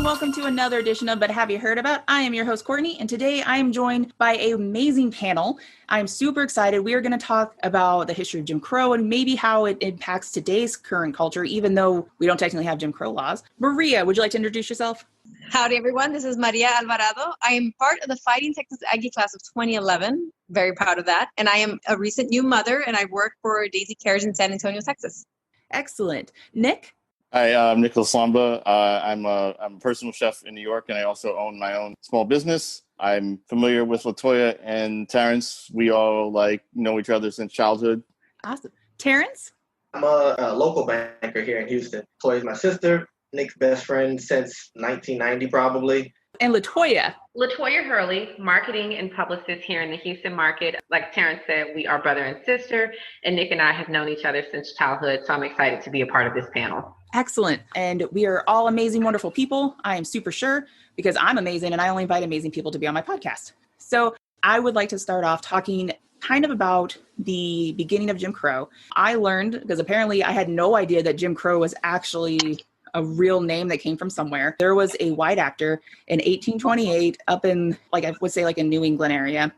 welcome to another edition of But Have You Heard About? I am your host, Courtney, and today I am joined by an amazing panel. I'm super excited. We are going to talk about the history of Jim Crow and maybe how it impacts today's current culture, even though we don't technically have Jim Crow laws. Maria, would you like to introduce yourself? Howdy, everyone. This is Maria Alvarado. I am part of the Fighting Texas Aggie class of 2011. Very proud of that. And I am a recent new mother, and I work for Daisy Cares in San Antonio, Texas. Excellent. Nick? Hi, I'm Nicholas Lamba. I'm a personal chef in New York, and I also own my own small business. I'm familiar with LaToya and Terrance. We all know each other since childhood. Awesome. Terrance? I'm a local banker here in Houston. LaToya's my sister, Nick's best friend since 1990 probably. And LaToya? LaToya Hurley, marketing and publicist here in the Houston market. Like Terrance said, we are brother and sister, and Nick and I have known each other since childhood, so I'm excited to be a part of this panel. Excellent. And we are all amazing, wonderful people. I am super sure because I'm amazing and I only invite amazing people to be on my podcast. So I would like to start off talking kind of about the beginning of Jim Crow. I learned, because apparently I had no idea that Jim Crow was actually a real name that came from somewhere. There was a white actor in 1828 up in, I would say in New England area.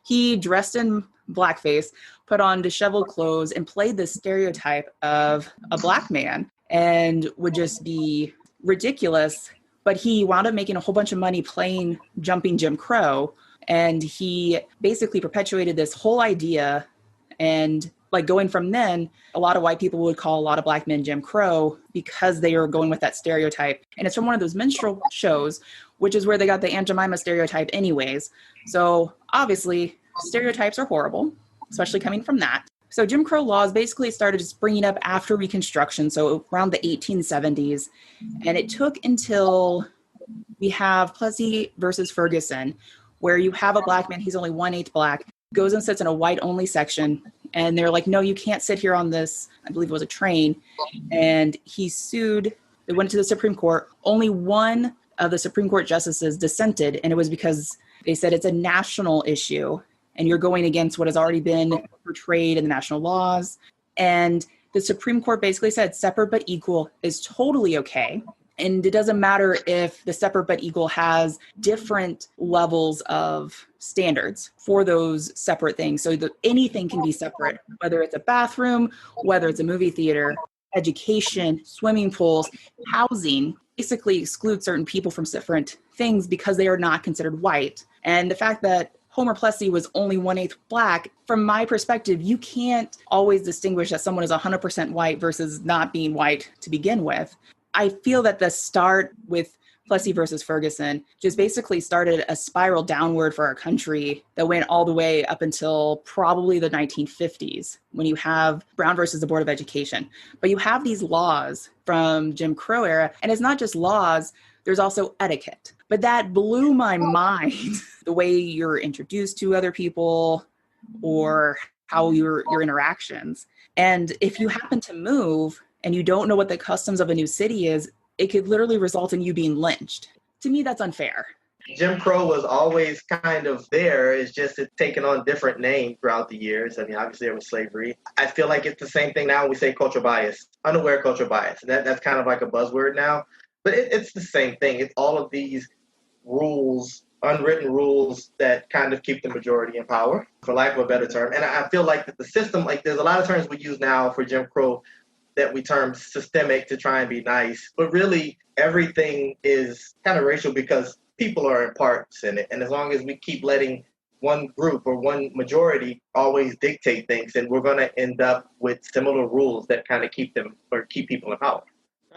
He dressed in blackface, put on disheveled clothes, and played this stereotype of a black man and would just be ridiculous. But he wound up making a whole bunch of money playing Jumping Jim Crow. And he basically perpetuated this whole idea. And going from then, a lot of white people would call a lot of black men Jim Crow because they were going with that stereotype. And it's from one of those minstrel shows, which is where they got the Aunt Jemima stereotype anyways. So obviously stereotypes are horrible, especially coming from that. So Jim Crow laws basically started springing up after Reconstruction, so around the 1870s. And it took until we have Plessy versus Ferguson, where you have a black man, he's only 1/8 black, goes and sits in a white-only section. And they're like, no, you can't sit here on this, I believe it was a train. And he sued, they went to the Supreme Court. Only one of the Supreme Court justices dissented, and it was because they said it's a national issue. And you're going against what has already been portrayed in the national laws. And the Supreme Court basically said separate but equal is totally okay. And it doesn't matter if the separate but equal has different levels of standards for those separate things. So that anything can be separate, whether it's a bathroom, whether it's a movie theater, education, swimming pools, housing, basically exclude certain people from different things because they are not considered white. And the fact that Homer Plessy was only 1/8 black, from my perspective, you can't always distinguish that someone is 100% white versus not being white to begin with. I feel that the start with Plessy versus Ferguson just basically started a spiral downward for our country that went all the way up until probably the 1950s, when you have Brown versus the Board of Education. But you have these laws from Jim Crow era, and it's not just laws, there's also etiquette. But that blew my mind, the way you're introduced to other people or how your interactions. And if you happen to move and you don't know what the customs of a new city is, it could literally result in you being lynched. To me, that's unfair. Jim Crow was always kind of there. It's just it's taken on different names throughout the years. I mean, obviously there was slavery. I feel like it's the same thing now when we say cultural bias, unaware cultural bias. That's kind of like a buzzword now. But it's the same thing. It's all of these rules, unwritten rules that kind of keep the majority in power, for lack of a better term. And I feel like that the system, there's a lot of terms we use now for Jim Crow that we term systemic to try and be nice. But really, everything is kind of racial because people are in parts in it. And as long as we keep letting one group or one majority always dictate things, then we're going to end up with similar rules that kind of keep people in power.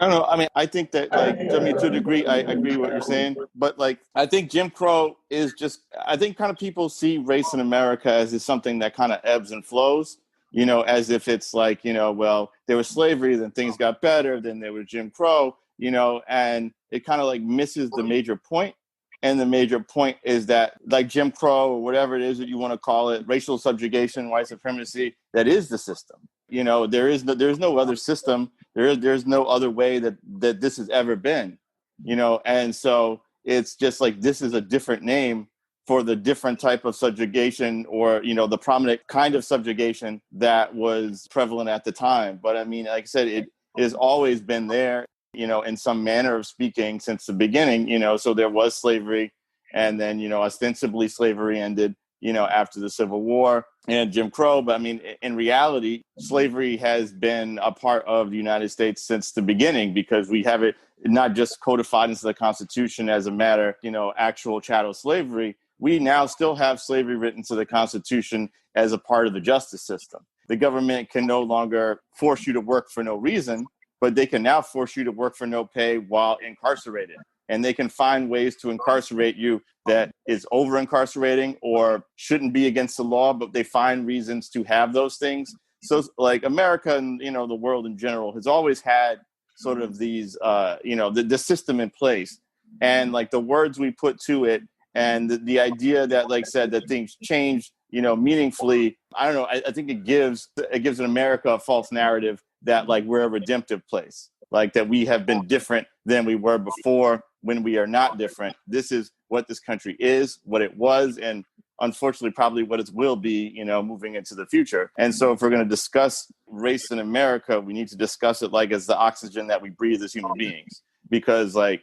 I don't know. I mean, I think that, to a degree, I agree with what you're saying. But, I think Jim Crow is just, I think kind of people see race in America as something that kind of ebbs and flows, as if it's well, there was slavery, then things got better, then there was Jim Crow, and it kind of misses the major point. And the major point is that Jim Crow or whatever it is that you want to call it, racial subjugation, white supremacy, that is the system. There's no other system. There's no other way that this has ever been, and so it's just this is a different name for the different type of subjugation or, the prominent kind of subjugation that was prevalent at the time. But I mean, like I said, it has always been there. in some manner of speaking since the beginning, so there was slavery, and then, ostensibly slavery ended, after the Civil War and Jim Crow. But I mean, in reality, slavery has been a part of the United States since the beginning, because we have it not just codified into the Constitution as a matter, actual chattel slavery. We now still have slavery written to the Constitution as a part of the justice system. The government can no longer force you to work for no reason, but they can now force you to work for no pay while incarcerated. And they can find ways to incarcerate you that is over-incarcerating or shouldn't be against the law, but they find reasons to have those things. So like America and, the world in general has always had sort of these, the system in place. And like the words we put to it and the idea that, like said, that things change, meaningfully, I don't know, I think it gives in America a false narrative that like we're a redemptive place, like that we have been different than we were before, when we are not different. This is what this country is, what it was, and unfortunately probably what it will be, moving into the future. And so if we're going to discuss race in America, we need to discuss it like as the oxygen that we breathe as human beings, because like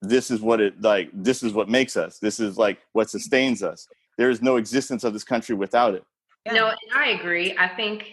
this is what makes us. This is like what sustains us. There is no existence of this country without it. No, and I agree. I think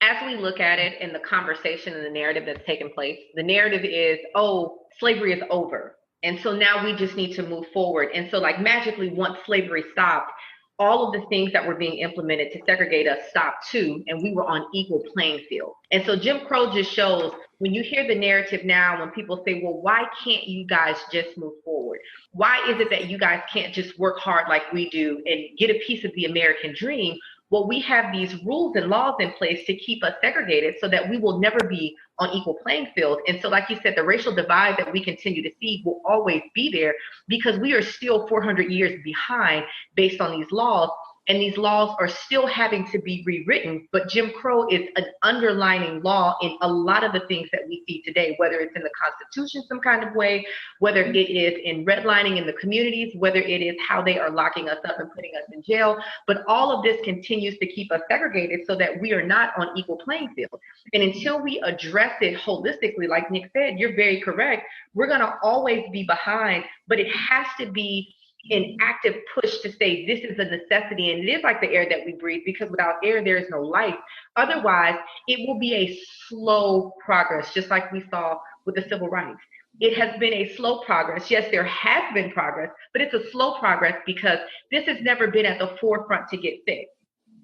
as we look at it in the conversation and the narrative that's taken place, the narrative is, oh, slavery is over. And so now we just need to move forward. And so like magically, once slavery stopped, all of the things that were being implemented to segregate us stopped too, and we were on equal playing field. And so Jim Crow just shows, when you hear the narrative now, when people say, well, why can't you guys just move forward? Why is it that you guys can't just work hard like we do and get a piece of the American dream? Well, we have these rules and laws in place to keep us segregated so that we will never be on equal playing field. And so, like you said, the racial divide that we continue to see will always be there, because we are still 400 years behind based on these laws. And these laws are still having to be rewritten. But Jim Crow is an underlining law in a lot of the things that we see today, whether it's in the Constitution some kind of way, whether it is in redlining in the communities, whether it is how they are locking us up and putting us in jail. But all of this continues to keep us segregated so that we are not on equal playing field. And until we address it holistically, like Nick said, you're very correct, we're going to always be behind, but it has to be an active push to say this is a necessity, and it is like the air that we breathe, because without air there is no life. Otherwise it will be a slow progress, just like we saw with the civil rights. It has been a slow progress. Yes, there has been progress, but it's a slow progress because this has never been at the forefront to get fixed.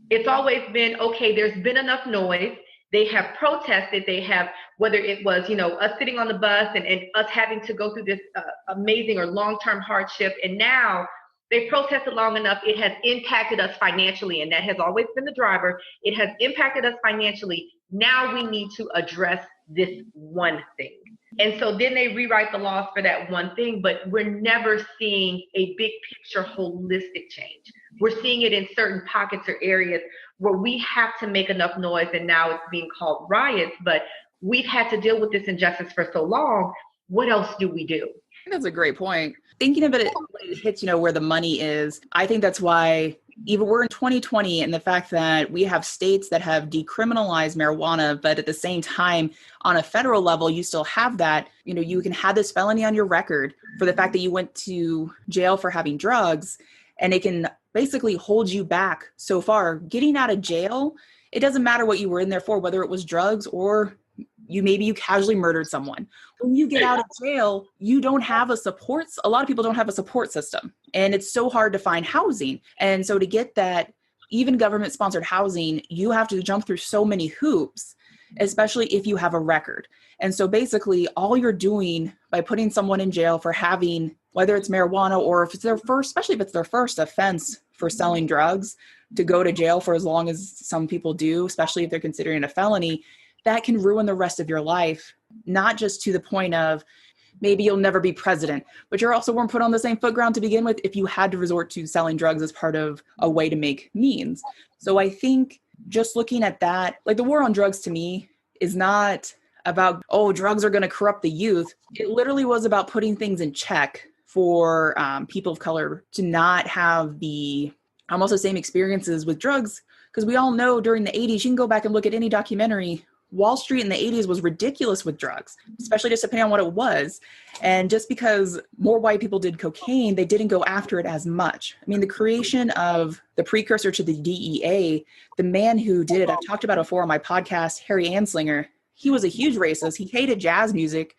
It's always been, okay, there's been enough noise. They have protested. They have, whether it was, us sitting on the bus and us having to go through this amazing or long-term hardship. And now they protested long enough. It has impacted us financially. And that has always been the driver. It has impacted us financially. Now we need to address this one thing. And so then they rewrite the laws for that one thing, but we're never seeing a big picture holistic change. We're seeing it in certain pockets or areas where we have to make enough noise, and now it's being called riots, but we've had to deal with this injustice for so long. What else do we do? That's a great point. Thinking of it, it hits, where the money is. I think that's why even we're in 2020, and the fact that we have states that have decriminalized marijuana, but at the same time, on a federal level, you still have that, you can have this felony on your record for the fact that you went to jail for having drugs, and it can basically hold you back so far. Getting out of jail, it doesn't matter what you were in there for, whether it was drugs or you casually murdered someone. When you get out of jail, you don't have a lot of people don't have a support system, and it's so hard to find housing. And so to get that, even government sponsored housing, you have to jump through so many hoops, especially if you have a record. And so basically all you're doing by putting someone in jail for having, whether it's marijuana or if it's their first, especially if it's their first offense for selling drugs, to go to jail for as long as some people do, especially if they're considering a felony, that can ruin the rest of your life, not just to the point of maybe you'll never be president, but you're also weren't put on the same foot ground to begin with if you had to resort to selling drugs as part of a way to make means. So I think just looking at that, like the war on drugs to me is not about, oh, drugs are going to corrupt the youth. It literally was about putting things in check for people of color to not have almost the same experiences with drugs. Because we all know during the 80s, you can go back and look at any documentary Wall Street in the 80s was ridiculous with drugs, especially just depending on what it was. And just because more white people did cocaine, they didn't go after it as much. I mean, the creation of the precursor to the DEA, the man who did it, I've talked about it before on my podcast, Harry Anslinger, he was a huge racist. He hated jazz music,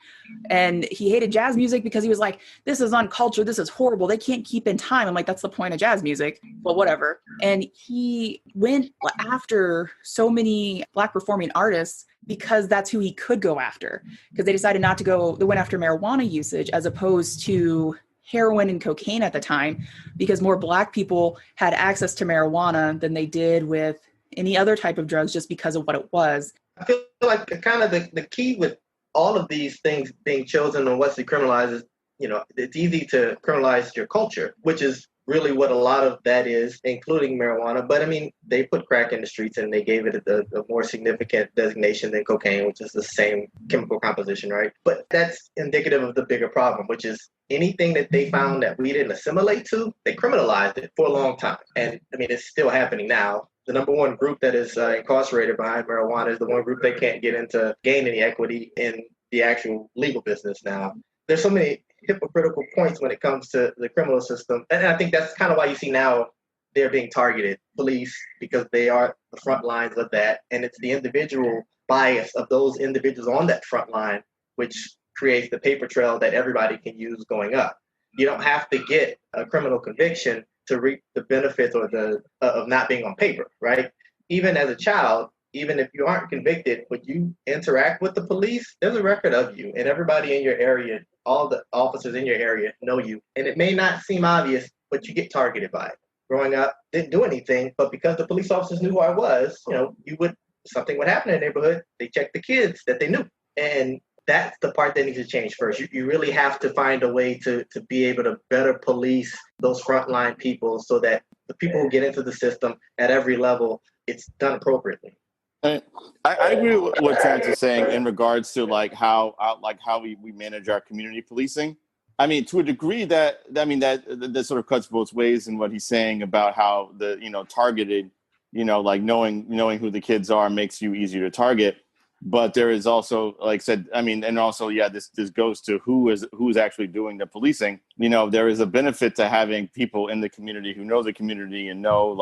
and he hated jazz music because he was like, this is uncultured. This is horrible. They can't keep in time. I'm like, that's the point of jazz music. Well, whatever. And he went after so many Black performing artists because that's who he could go after, because they decided not to go. They went after marijuana usage as opposed to heroin and cocaine at the time, because more Black people had access to marijuana than they did with any other type of drugs just because of what it was. I feel like kind of the key with all of these things being chosen on what's decriminalized is, it's easy to criminalize your culture, which is really what a lot of that is, including marijuana. But I mean, they put crack in the streets and they gave it a more significant designation than cocaine, which is the same chemical composition, right? But that's indicative of the bigger problem, which is anything that they found that we didn't assimilate to, they criminalized it for a long time. And I mean, it's still happening now. The number one group that is incarcerated behind marijuana is the one group that can't get into gain any equity in the actual legal business now. There's so many hypocritical points when it comes to the criminal system. And I think that's kind of why you see now they're being targeted, police, because they are the front lines of that. And it's the individual bias of those individuals on that front line, which creates the paper trail that everybody can use going up. You don't have to get a criminal conviction to reap the benefits or of not being on paper, right? Even as a child, even if you aren't convicted, when you interact with the police, there's a record of you, and everybody in your area, all the officers in your area know you. And it may not seem obvious, but you get targeted by it. Growing up, didn't do anything, but because the police officers knew who I was, something would happen in the neighborhood, they checked the kids that they knew. And that's the part that needs to change first. You really have to find a way to be able to better police those frontline people so that the people who get into the system at every level, it's done appropriately. I agree with what Terrance is saying in regards to how we manage our community policing. I mean, to a degree that sort of cuts both ways in what he's saying about how the targeted, knowing who the kids are makes you easier to target. But there is also, like I said, this goes to who's actually doing the policing. There is a benefit to having people in the community who know the community and know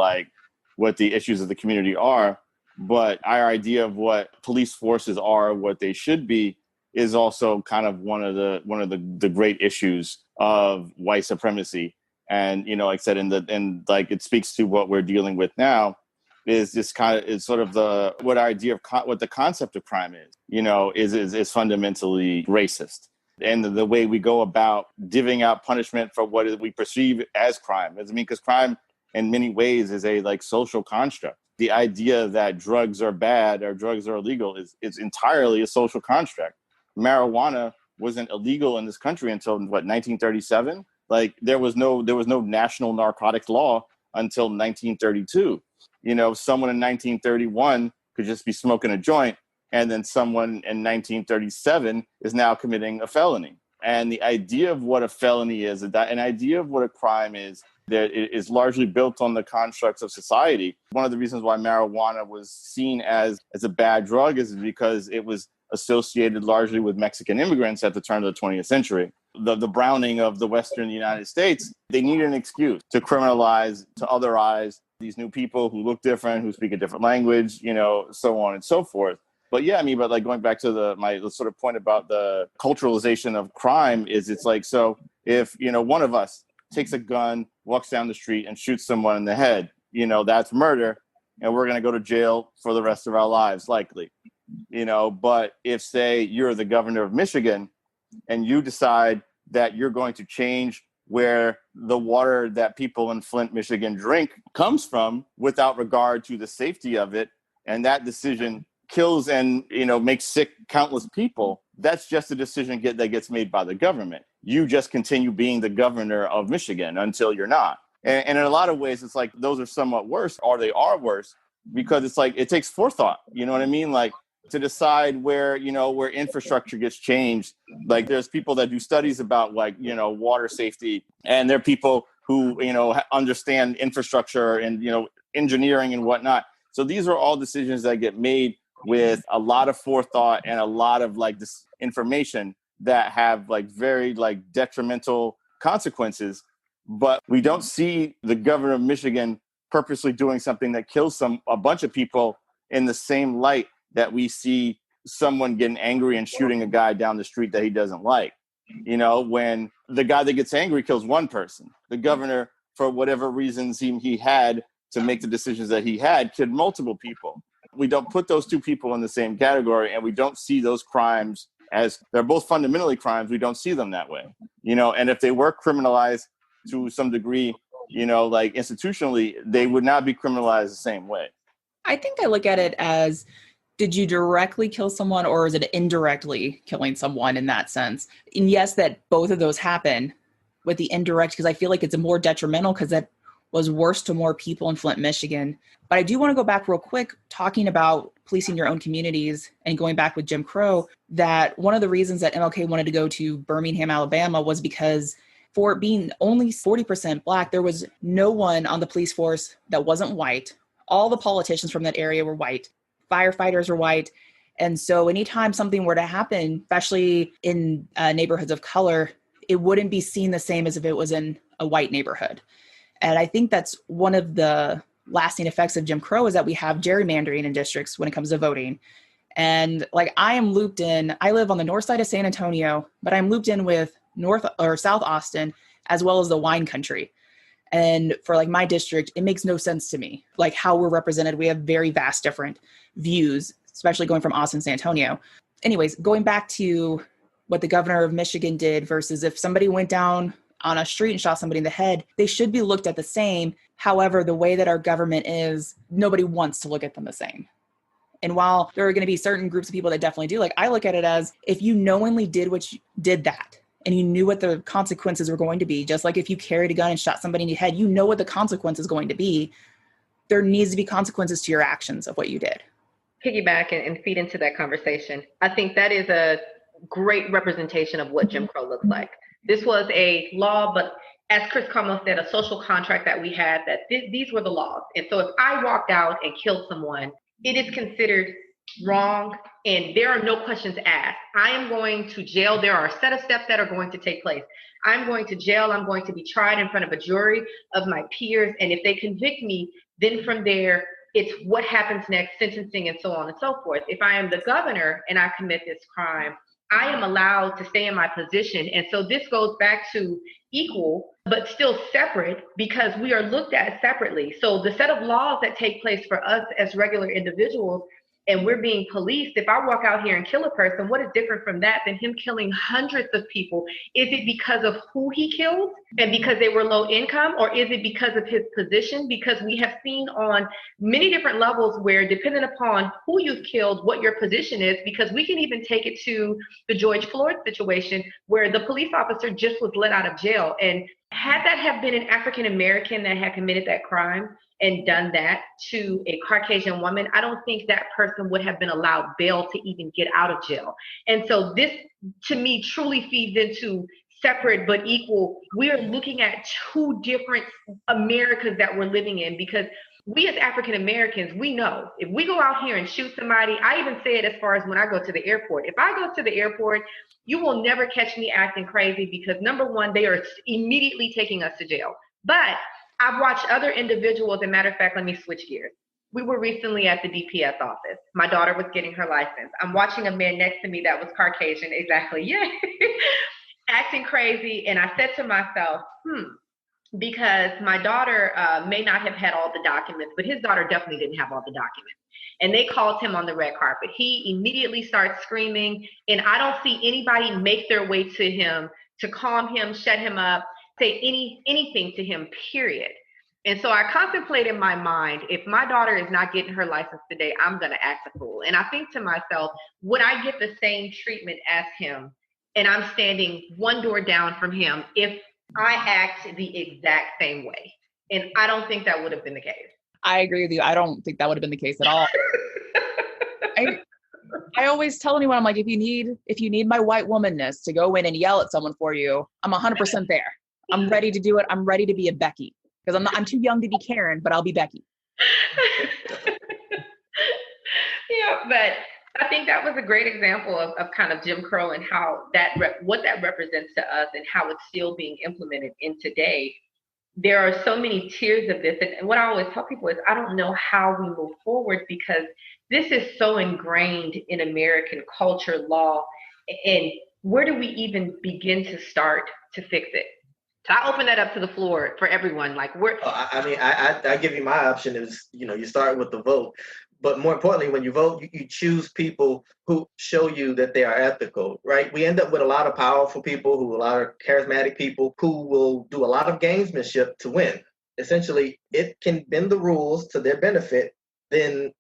what the issues of the community are. But our idea of what police forces are, what they should be, is also kind of one of the great issues of white supremacy. And like I said, it speaks to what we're dealing with now. Is sort of what our idea of what the concept of crime is fundamentally racist, and the way we go about divvying out punishment for what we perceive as crime. Because crime in many ways is a social construct. The idea that drugs are bad or drugs are illegal is entirely a social construct. Marijuana wasn't illegal in this country until 1937. There was no national narcotics law until 1932. Someone in 1931 could just be smoking a joint, and then someone in 1937 is now committing a felony. And the idea of what a felony is, an idea of what a crime is, that it is largely built on the constructs of society. One of the reasons why marijuana was seen as a bad drug is because it was associated largely with Mexican immigrants at the turn of the 20th century. The browning of the Western United States, they needed an excuse to criminalize, to otherize these new people who look different, who speak a different language, so on and so forth. But going back to my sort of point about the culturalization of crime is so if, one of us takes a gun, walks down the street and shoots someone in the head, that's murder, and we're going to go to jail for the rest of our lives, likely. But if, say, you're the governor of Michigan and you decide that you're going to change where the water that people in Flint, Michigan drink comes from without regard to the safety of it, and that decision kills and makes sick countless people, that's just a decision that gets made by the government. You just continue being the governor of Michigan until you're not. And in a lot of ways, it's those are somewhat worse, or they are worse, because it's it takes forethought. You know what I mean? To decide where infrastructure gets changed. There's people that do studies about water safety, and there are people who, understand infrastructure and, engineering and whatnot. So these are all decisions that get made with a lot of forethought and a lot of like this information that have like very like detrimental consequences. But we don't see the governor of Michigan purposely doing something that kills a bunch of people in the same light that we see someone getting angry and shooting a guy down the street that he doesn't like. You know, when the guy that gets angry kills one person, the governor, for whatever reasons he had to make the decisions that he had, killed multiple people. We don't put those two people in the same category, and we don't see those crimes as they're both fundamentally crimes. We don't see them that way, you know, and if they were criminalized to some degree, you know, like institutionally, they would not be criminalized the same way. I think I look at it as, did you directly kill someone, or is it indirectly killing someone in that sense? And yes, that both of those happen with the indirect, because I feel like it's a more detrimental because that was worse to more people in Flint, Michigan. But I do want to go back real quick, talking about policing your own communities and going back with Jim Crow, that one of the reasons that MLK wanted to go to Birmingham, Alabama was because for it being only 40% Black, there was no one on the police force that wasn't white. All the politicians from that area were white. Firefighters were white. And so anytime something were to happen, especially in neighborhoods of color, it wouldn't be seen the same as if it was in a white neighborhood. And I think that's one of the lasting effects of Jim Crow, is that we have gerrymandering in districts when it comes to voting. And like I am looped in, I live on the north side of San Antonio, but I'm looped in with North or South Austin, as well as the wine country. And for like my district, it makes no sense to me, like how we're represented. We have very vast different views, especially going from Austin, San Antonio. Anyways, going back to what the governor of Michigan did versus if somebody went down on a street and shot somebody in the head, they should be looked at the same. However, the way that our government is, nobody wants to look at them the same. And while there are going to be certain groups of people that definitely do, like I look at it as, if you knowingly did what you did that, and you knew what the consequences were going to be, just like if you carried a gun and shot somebody in the head, you know what the consequence is going to be. There needs to be consequences to your actions of what you did. Piggyback and feed into that conversation. I think that is a great representation of what Jim Crow looks like. This was a law, but as Chris Como said, a social contract that we had, that these were the laws. And so if I walked out and killed someone, it is considered wrong, and there are no questions asked. I am going to jail. There are a set of steps that are going to take place. I'm going to jail. I'm going to be tried in front of a jury of my peers. And if they convict me, then from there, it's what happens next, sentencing and so on and so forth. If I am the governor and I commit this crime, I am allowed to stay in my position. And so this goes back to equal, but still separate, because we are looked at separately. So the set of laws that take place for us as regular individuals, and we're being policed. If I walk out here and kill a person, what is different from that than him killing hundreds of people? Is it because of who he killed and because they were low income, or is it because of his position? Because we have seen on many different levels where, depending upon who you've killed, what your position is, because we can even take it to the George Floyd situation where the police officer just was let out of jail. And had that have been an African American that had committed that crime and done that to a Caucasian woman, I don't think that person would have been allowed bail to even get out of jail. And so this, to me, truly feeds into separate but equal. We are looking at two different Americas that we're living in, because we as African Americans, we know if we go out here and shoot somebody, I even say it as far as when I go to the airport. If I go to the airport, you will never catch me acting crazy, because number one, they are immediately taking us to jail. But I've watched other individuals, and matter of fact, let me switch gears. We were recently at the DPS office. My daughter was getting her license. I'm watching a man next to me that was Caucasian, exactly, yeah, acting crazy. And I said to myself, because my daughter may not have had all the documents, but his daughter definitely didn't have all the documents. And they called him on the red carpet. He immediately starts screaming, and I don't see anybody make their way to him to calm him, shut him up, say anything to him, period. And so I contemplate in my mind, if my daughter is not getting her license today, I'm going to act a fool. And I think to myself, would I get the same treatment as him? And I'm standing one door down from him if I act the exact same way. And I don't think that would have been the case. I agree with you. I don't think that would have been the case at all. I always tell anyone, I'm like, if you need my white womanness to go in and yell at someone for you, I'm 100% there. I'm ready to do it. I'm ready to be a Becky, because I'm too young to be Karen, but I'll be Becky. Yeah, but I think that was a great example of kind of Jim Crow and how what that represents to us and how it's still being implemented in today. There are so many tiers of this. And what I always tell people is I don't know how we move forward because this is so ingrained in American culture, law, and where do we even begin to start to fix it? So I open that up to the floor for everyone. Like, I give you my option is, you start with the vote. But more importantly, when you vote, you choose people who show you that they are ethical, right? We end up with a lot of powerful people, a lot of charismatic people who will do a lot of gamesmanship to win. Essentially, it can bend the rules to their benefit, then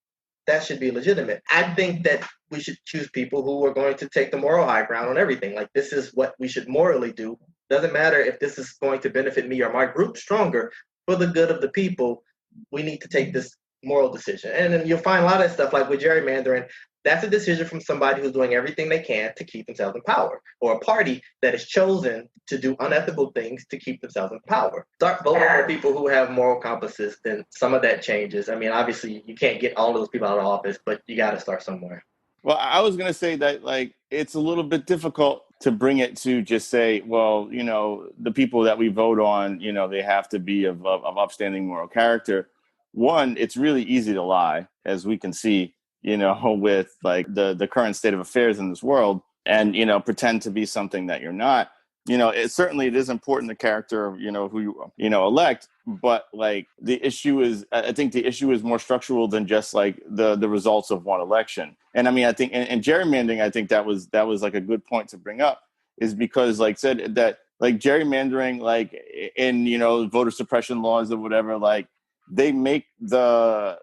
that should be legitimate. I think that we should choose people who are going to take the moral high ground on everything. Like, this is what we should morally do. Doesn't matter if this is going to benefit me or my group stronger. For the good of the people, we need to take this moral decision. And then you'll find a lot of stuff like with gerrymandering, that's a decision from somebody who's doing everything they can to keep themselves in power, or a party that is chosen to do unethical things to keep themselves in power. Start voting for people who have moral compasses, then some of that changes. I mean, obviously you can't get all those people out of office, but you got to start somewhere. Well, I was going to say that, like, it's a little bit difficult to bring it to just say, well, the people that we vote on, they have to be of upstanding moral character. One, it's really easy to lie, as we can see, with like the current state of affairs in this world, and, pretend to be something that you're not. It is important, the character of, who you, elect, but like the issue is, I think the issue is more structural than just like the results of one election. And I mean, I think, and gerrymandering, I think that was like a good point to bring up, is because like said that like gerrymandering, like in, voter suppression laws or whatever, like they make the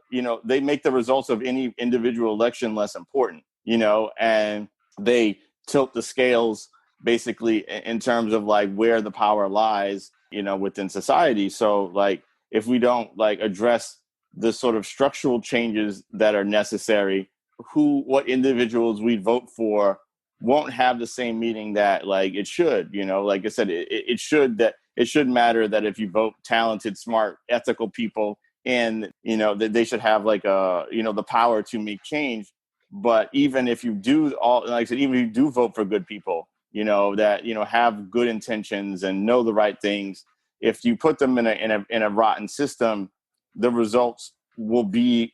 results of any individual election less important, and they tilt the scales basically in terms of like where the power lies, within society. So like if we don't like address the sort of structural changes that are necessary, what individuals we vote for won't have the same meaning that like it should. Like I said, it should matter that if you vote talented, smart, ethical people, and that they should have like the power to make change. But even if you do like I said, even if you do vote for good people, that have good intentions and know the right things, if you put them in a rotten system, the results will be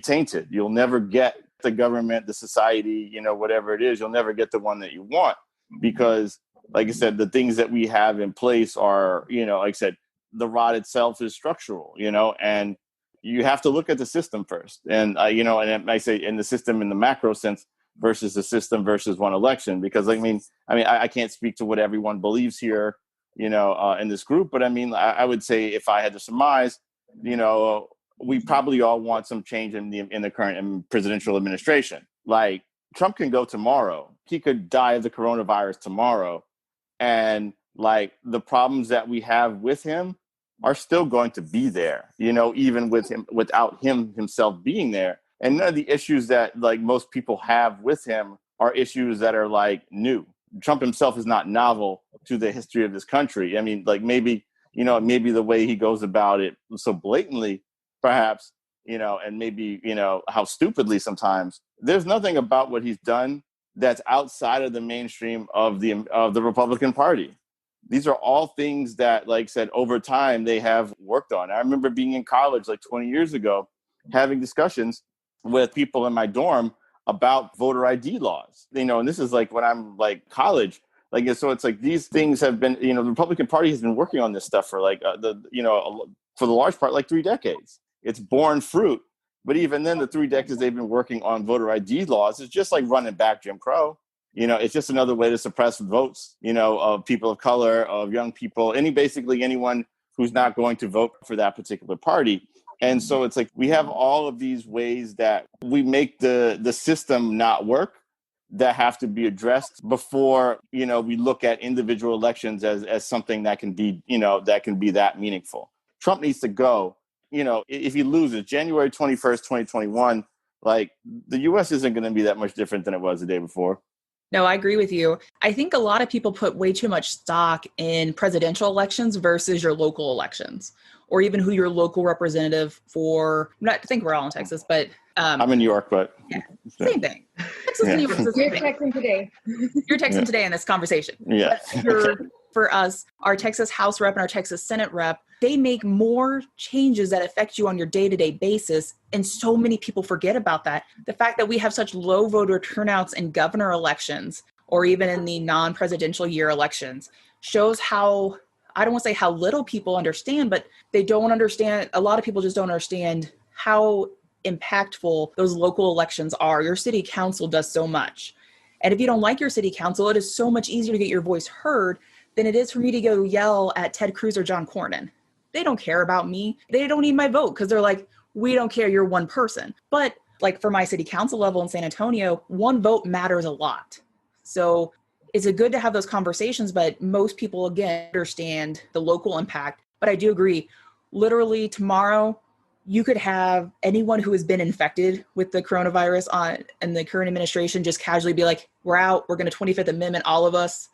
tainted. You'll never get the government, the society, whatever it is, you'll never get the one that you want, because like I said, the things that we have in place are, like I said, the rot itself is structural, and you have to look at the system first. And, and I say in the system in the macro sense versus the system versus one election, because I can't speak to what everyone believes here, in this group, but I would say if I had to surmise, we probably all want some change in the current presidential administration. Like Trump can go tomorrow. He could die of the coronavirus tomorrow. And like the problems that we have with him are still going to be there, even with him, without him himself being there. And none of the issues that like most people have with him are issues that are like new. Trump himself is not novel to the history of this country. I mean, like maybe the way he goes about it so blatantly, perhaps, and maybe, how stupidly sometimes. There's nothing about what he's done that's outside of the mainstream of the Republican Party. These are all things that, like I said, over time they have worked on. I remember being in college like 20 years ago, having discussions with people in my dorm about voter ID laws, and this is like when I'm like college, like, so it's like these things have been, the Republican Party has been working on this stuff for like for the large part, like 3 decades. It's borne fruit. But even then, the 3 decades they've been working on voter ID laws is just like running back Jim Crow. It's just another way to suppress votes, of people of color, of young people, basically anyone who's not going to vote for that particular party. And so it's like we have all of these ways that we make the system not work that have to be addressed before, we look at individual elections as something that can be, that meaningful. Trump needs to go. If he loses January 21st, 2021, like the U.S. isn't going to be that much different than it was the day before. No, I agree with you. I think a lot of people put way too much stock in presidential elections versus your local elections. or even who your local representative for, I think we're all in Texas, but I'm in New York, but yeah, same thing. Texas and New York is the same You're thing. Texan today. You're Texan today in this conversation. Yeah. For us, our Texas House rep and our Texas Senate rep, they make more changes that affect you on your day-to-day basis. And so many people forget about that. The fact that we have such low voter turnouts in governor elections, or even in the non-presidential year elections, shows how, I don't want to say how little people understand, but they don't understand. A lot of people just don't understand how impactful those local elections are. Your city council does so much. And if you don't like your city council, it is so much easier to get your voice heard than it is for me to go yell at Ted Cruz or John Cornyn. They don't care about me. They don't need my vote because they're like, we don't care, you're one person. But like for my city council level in San Antonio, one vote matters a lot. So it's good to have those conversations, but most people, again, understand the local impact. But I do agree, literally tomorrow, you could have anyone who has been infected with the coronavirus and the current administration just casually be like, we're out, we're going to 25th Amendment, all of us.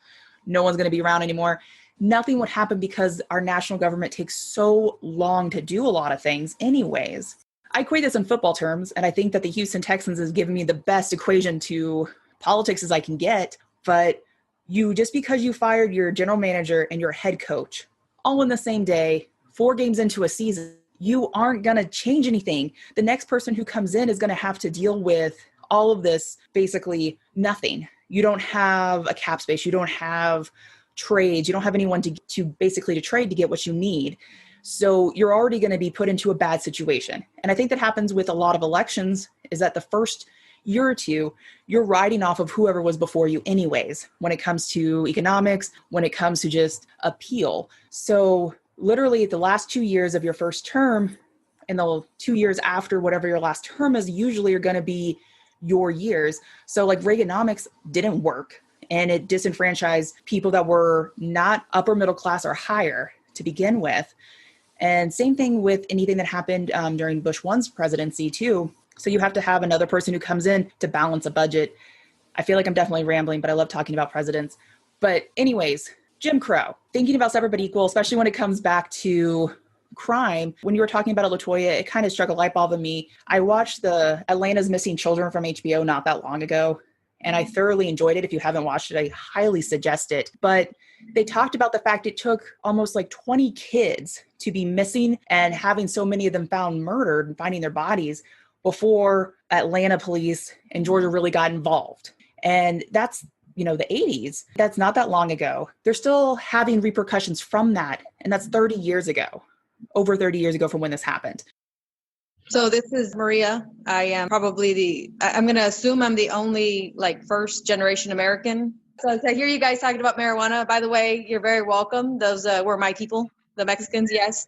No one's going to be around anymore. Nothing would happen because our national government takes so long to do a lot of things anyways. I equate this in football terms, and I think that the Houston Texans has given me the best equation to politics as I can get. But just because you fired your general manager and your head coach all in the same day, 4 games into a season, you aren't going to change anything. The next person who comes in is going to have to deal with all of this, basically nothing. You don't have a cap space. You don't have trades. You don't have anyone to basically to trade to get what you need. So you're already going to be put into a bad situation. And I think that happens with a lot of elections, is that the first year or two, you're riding off of whoever was before you anyways, when it comes to economics, when it comes to just appeal. So literally the last 2 years of your first term and the 2 years after whatever your last term is usually are going to be your years. So like Reaganomics didn't work, and it disenfranchised people that were not upper middle class or higher to begin with. And same thing with anything that happened during Bush 1's presidency too. So you have to have another person who comes in to balance a budget. I feel like I'm definitely rambling, but I love talking about presidents. But anyways, Jim Crow, thinking about separate but equal, especially when it comes back to crime. When you were talking about it, LaToya, it kind of struck a light bulb in me. I watched the Atlanta's Missing Children from HBO not that long ago, and I thoroughly enjoyed it. If you haven't watched it, I highly suggest it. But they talked about the fact it took almost like 20 kids to be missing and having so many of them found murdered and finding their bodies before Atlanta police and Georgia really got involved. And that's, the 80s. That's not that long ago. They're still having repercussions from that. And that's 30 years ago. Over 30 years ago from when this happened. So this is Maria. I am probably I'm going to assume I'm the only first generation American. So I hear you guys talking about marijuana. By the way, you're very welcome. Those were my people, the Mexicans. Yes.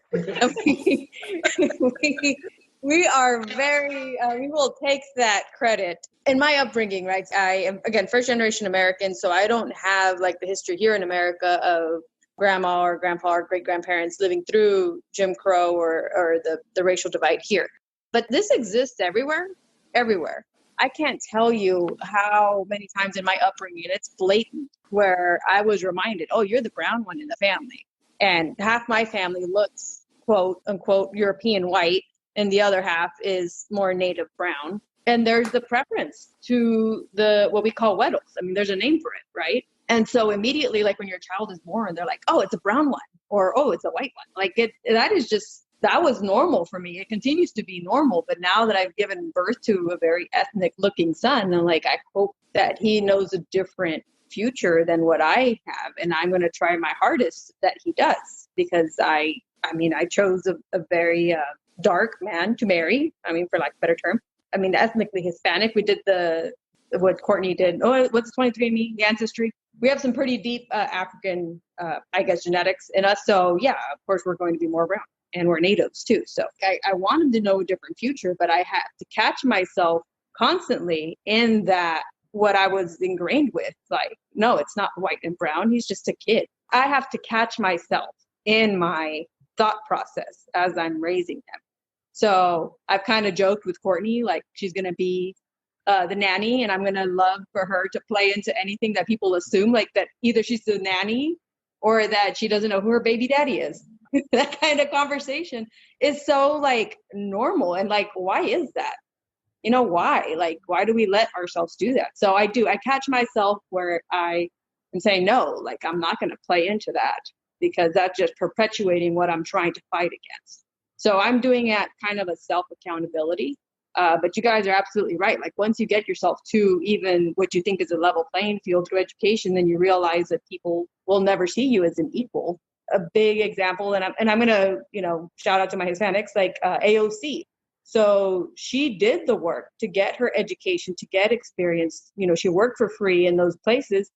we are very, we will take that credit. In my upbringing, right, I am, again, first generation American. So I don't have the history here in America of grandma or grandpa or great grandparents living through Jim Crow or the racial divide here. But this exists everywhere. I can't tell you how many times in my upbringing, it's blatant, where I was reminded, oh, you're the brown one in the family. And half my family looks, quote unquote, European white, and the other half is more native brown. And there's the preference to what we call weddles. I mean, there's a name for it, right? And so immediately, when your child is born, they're like, oh, it's a brown one, or, oh, it's a white one. That was normal for me. It continues to be normal. But now that I've given birth to a very ethnic looking son, I'm like, I hope that he knows a different future than what I have. And I'm going to try my hardest that he does, because I chose a very dark man to marry. For lack of a better term. Ethnically Hispanic. We did what Courtney did. Oh, what's 23andMe? The ancestry. We have some pretty deep African, genetics in us. So yeah, of course we're going to be more brown, and we're natives too. So I want him to know a different future, but I have to catch myself constantly in that what I was ingrained with. No, it's not white and brown. He's just a kid. I have to catch myself in my thought process as I'm raising him. So I've kind of joked with Courtney, she's going to be the nanny, and I'm going to love for her to play into anything that people assume, that either she's the nanny or that she doesn't know who her baby daddy is. that kind of conversation is so like normal. And like, why is that? Why? Like, why do we let ourselves do that? So I catch myself where I am saying, no, like, I'm not going to play into that, because that's just perpetuating what I'm trying to fight against. So I'm doing it kind of a self-accountability. But you guys are absolutely right. Like, once you get yourself to even what you think is a level playing field through education, then you realize that people will never see you as an equal. A big example, and I'm going to, shout out to my Hispanics, like AOC. So she did the work to get her education, to get experience. She worked for free in those places.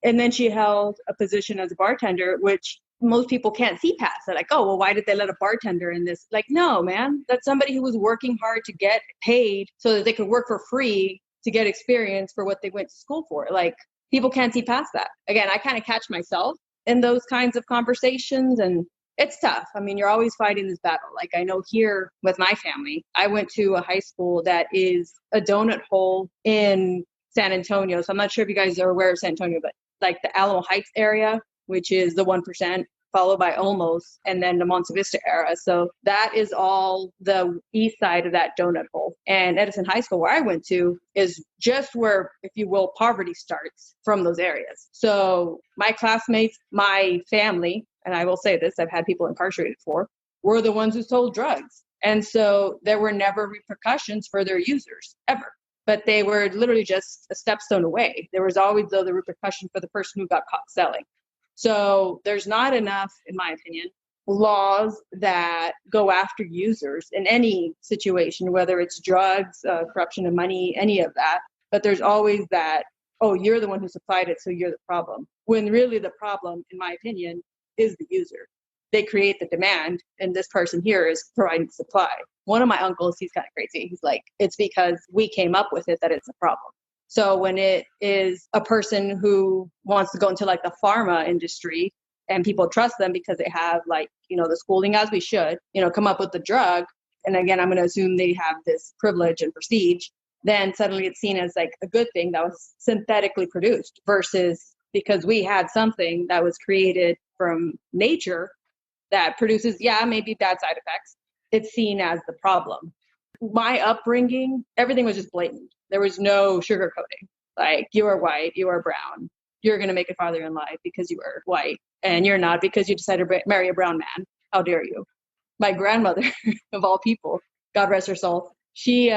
And then she held a position as a bartender, which most people can't see past. They're like, oh, well, why did they let a bartender in this? Like, no, man, that's somebody who was working hard to get paid so that they could work for free to get experience for what they went to school for. Like, people can't see past that. Again, I kind of catch myself in those kinds of conversations, and it's tough. I mean, you're always fighting this battle. Like, I know here with my family, I went to a high school that is a donut hole in San Antonio. So I'm not sure if you guys are aware of San Antonio, but like the Alamo Heights area, which is the 1%, followed by Olmos, and then the Monte Vista era. So that is all the east side of that donut hole. And Edison High School, where I went to, is just where, if you will, poverty starts from those areas. So my classmates, my family, and I will say this, I've had people incarcerated for, were the ones who sold drugs. And so there were never repercussions for their users, ever. But they were literally just a stepstone away. There was always, though, the repercussion for the person who got caught selling. So there's not enough, in my opinion, laws that go after users in any situation, whether it's drugs, corruption of money, any of that. But there's always that, oh, you're the one who supplied it, so you're the problem. When really the problem, in my opinion, is the user. They create the demand, and this person here is providing the supply. One of my uncles, he's kind of crazy. He's like, it's because we came up with it that it's a problem. So when it is a person who wants to go into like the pharma industry, and people trust them because they have like, the schooling as we should, come up with the drug. And again, I'm going to assume they have this privilege and prestige. Then suddenly it's seen as like a good thing that was synthetically produced, versus because we had something that was created from nature that produces, maybe bad side effects. It's seen as the problem. My upbringing, everything was just blatant. There was no sugarcoating. Like, you are white, you are brown. You're going to make it farther in life because you are white, and you're not because you decided to marry a brown man. How dare you? My grandmother, of all people, God rest her soul, she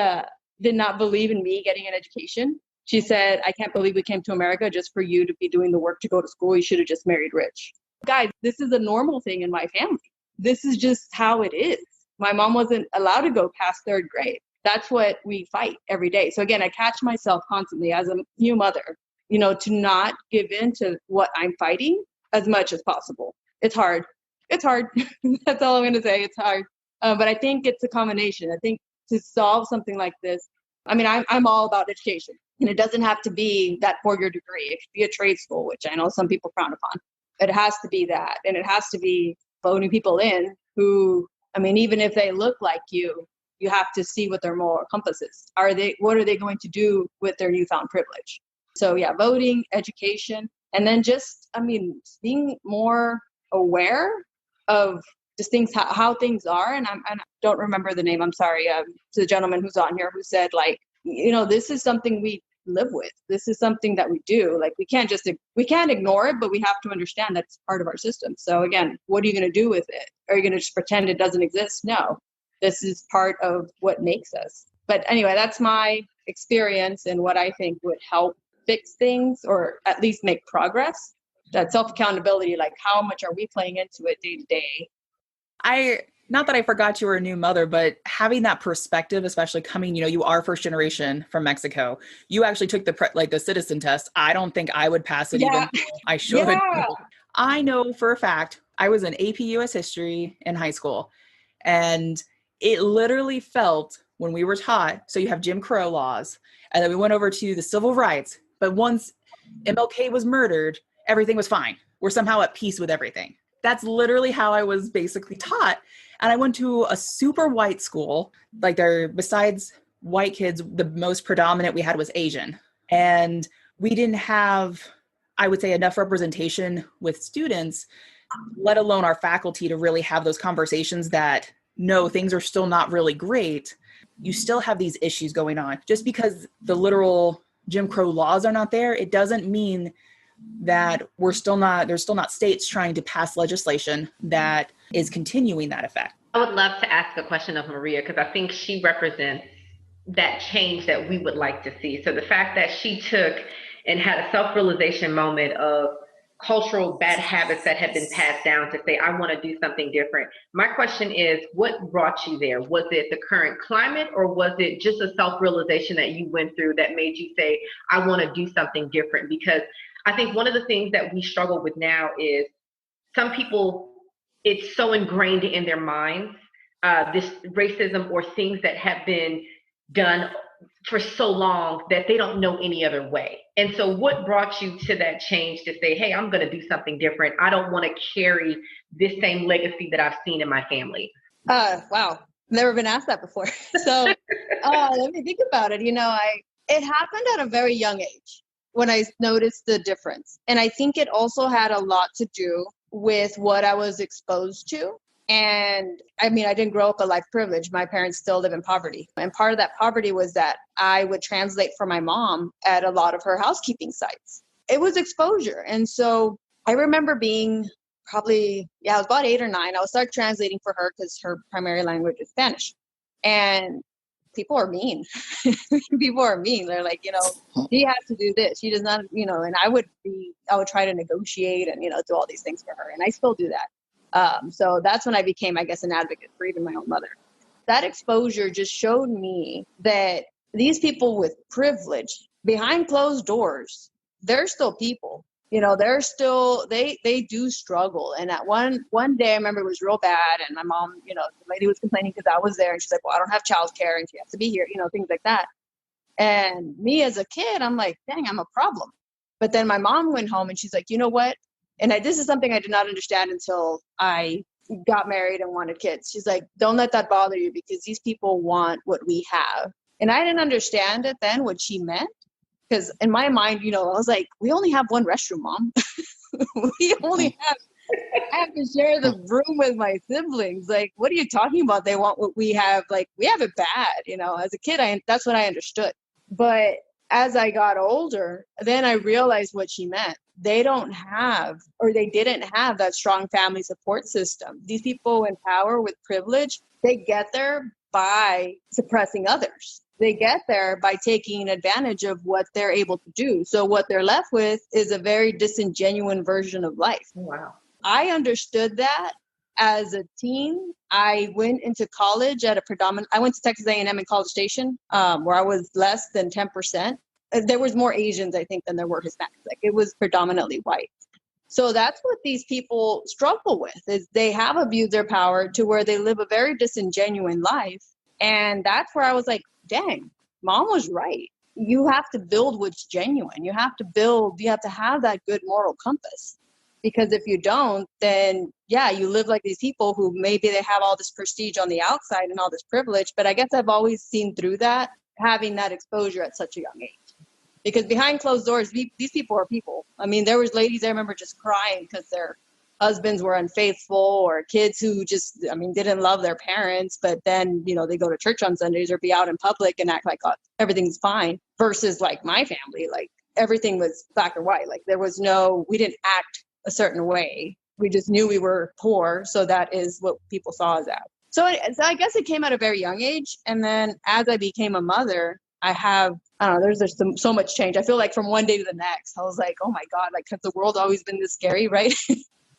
did not believe in me getting an education. She said, I can't believe we came to America just for you to be doing the work to go to school. You should have just married rich. Guys, this is a normal thing in my family. This is just how it is. My mom wasn't allowed to go past third grade. That's what we fight every day. So again, I catch myself constantly as a new mother, to not give in to what I'm fighting as much as possible. It's hard. It's hard. That's all I'm going to say. It's hard. But I think it's a combination. I think to solve something like this, I mean, I'm all about education. And it doesn't have to be that 4-year degree. It could be a trade school, which I know some people frown upon. It has to be that. And it has to be voting people in who, I mean, even if they look like you have to see what their moral compass is. What are they going to do with their newfound privilege? So yeah, voting, education, and then just, being more aware of just things, how things are. And I don't remember the name. I'm sorry. To the gentleman who's on here who said, like, this is something we live with. This is something that we do. Like, we can't ignore it, but we have to understand that it's part of our system. So again, what are you going to do with it? Are you going to just pretend it doesn't exist? No, this is part of what makes us. But anyway, that's my experience and what I think would help fix things, or at least make progress. That self-accountability, like, how much are we playing into it day to day? Not that I forgot you were a new mother, but having that perspective, especially coming, you are first generation from Mexico. You actually took the citizen test. I don't think I would pass it, even though I should. Yeah. I know for a fact I was in AP US history in high school, and it literally felt, when we were taught, so you have Jim Crow laws, and then we went over to the civil rights. But once MLK was murdered, everything was fine. We're somehow at peace with everything. That's literally how I was basically taught. And I went to a super white school. Like, besides white kids, the most predominant we had was Asian. And we didn't have, I would say, enough representation with students let alone our faculty, to really have those conversations that, no, things are still not really great. You still have these issues going on. Just because the literal Jim Crow laws are not there, it doesn't mean that there's still not states trying to pass legislation that is continuing that effect. I would love to ask a question of Maria, because I think she represents that change that we would like to see. So the fact that she took and had a self-realization moment of cultural bad habits that had been passed down to say, I want to do something different. My question is, what brought you there? Was it the current climate, or was it just a self-realization that you went through that made you say, I want to do something different? Because I think one of the things that we struggle with now is some people, it's so ingrained in their minds, this racism or things that have been done for so long that they don't know any other way. And so what brought you to that change to say, hey, I'm going to do something different. I don't want to carry this same legacy that I've seen in my family? Wow. Never been asked that before. So let me think about it. It happened at a very young age when I noticed the difference. And I think it also had a lot to do with what I was exposed to. And I mean, I didn't grow up a life privilege. My parents still live in poverty. And part of that poverty was that I would translate for my mom at a lot of her housekeeping sites. It was exposure. And so I remember being probably, I was about 8 or 9. I would start translating for her because her primary language is Spanish. And people are mean. People are mean. They're like, she has to do this. She does not, and I would try to negotiate and, do all these things for her. And I still do that. So that's when I became, I guess, an advocate for even my own mother. That exposure just showed me that these people with privilege behind closed doors, they're still people. They're still, they do struggle. And at one day, I remember it was real bad. And my mom, the lady was complaining because I was there. And she's like, well, I don't have childcare and she has to be here, things like that. And me as a kid, I'm like, dang, I'm a problem. But then my mom went home and she's like, you know what? And this is something I did not understand until I got married and wanted kids. She's like, don't let that bother you because these people want what we have. And I didn't understand it then, what she meant. Because in my mind, I was like, we only have one restroom, Mom. I have to share the room with my siblings. Like, what are you talking about? They want what we have. Like, we have it bad. As a kid, that's what I understood. But as I got older, then I realized what she meant. They don't have, or they didn't have, that strong family support system. These people in power with privilege, they get there by suppressing others. They get there by taking advantage of what they're able to do. So what they're left with is a very disingenuous version of life. Wow. I understood that as a teen. I went into college at I went to Texas A&M in College Station, where I was less than 10%. There was more Asians, I think, than there were Hispanics. Like, it was predominantly white. So that's what these people struggle with, is they have abused their power to where they live a very disingenuous life. And that's where I was like, dang, Mom was right. You have to build what's genuine. You have to have that good moral compass. Because if you don't, then you live like these people who maybe they have all this prestige on the outside and all this privilege. But I guess I've always seen through that, having that exposure at such a young age. Because behind closed doors, these people are people. I mean, there was ladies I remember just crying because their husbands were unfaithful, or kids who just, didn't love their parents. But then, they go to church on Sundays or be out in public and act like everything's fine. Versus like my family, like everything was black or white. Like we didn't act a certain way. We just knew we were poor. So that is what people saw us as. So I guess it came at a very young age. And then as I became a mother, there's just so much change. I feel like from one day to the next, I was like, oh my God, like, has the world always been this scary, right?